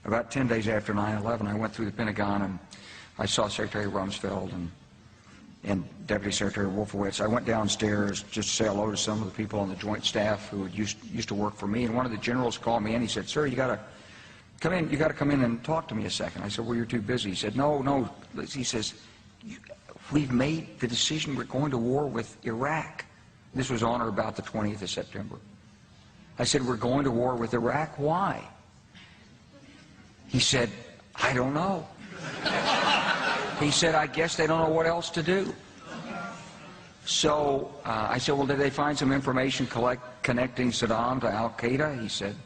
about 10 days after 9/11, I went through the Pentagon and I saw Secretary Rumsfeld and Deputy Secretary Wolfowitz. I went downstairs just to say hello to some of the people on the Joint Staff who had used to work for me, and one of the generals called me and he said, "Sir, you got to come in and talk to me a second." I said, "Well, you're too busy." He said, No. He says, "We've made the decision. We're going to war with Iraq." This was on or about the 20th of September. I said, "We're going to war with Iraq. Why?" He said, "I don't know." He said, "I guess they don't know what else to do." So I said, "Well, did they find some information connecting Saddam to Al-Qaeda?" He said,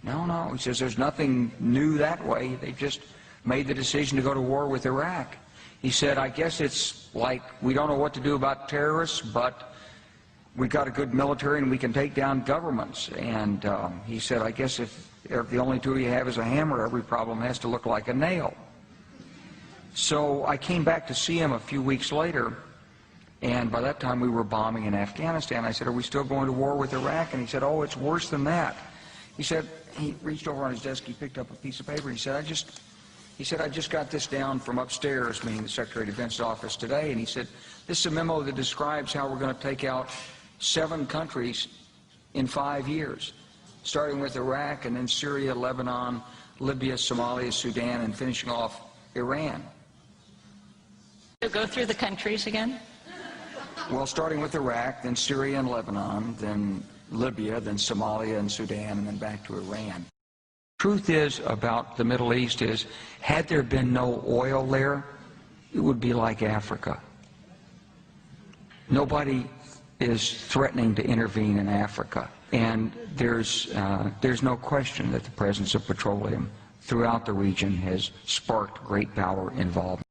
No. He says, "There's nothing new that way. They just made the decision to go to war with Iraq." He said, "I guess it's like we don't know what to do about terrorists, but we've got a good military and we can take down governments." And he said, "I guess if the only tool you have is a hammer, every problem has to look like a nail." So I came back to see him a few weeks later, and by that time we were bombing in Afghanistan. I said, "Are we still going to war with Iraq?" And he said, "Oh, it's worse than that." He said, he reached over on his desk, he picked up a piece of paper, he said, I just got this down from upstairs," meaning the Secretary of Defense's office today, and he said, "This is a memo that describes how we're going to take out 7 countries in 5 years, starting with Iraq and then Syria, Lebanon, Libya, Somalia, Sudan, and finishing off Iran." So go through the countries again? Well, starting with Iraq, then Syria and Lebanon, then Libya, then Somalia and Sudan, and then back to Iran. Truth is about the Middle East is, had there been no oil there, it would be like Africa. Nobody is threatening to intervene in Africa, and there's no question that the presence of petroleum throughout the region has sparked great power involvement.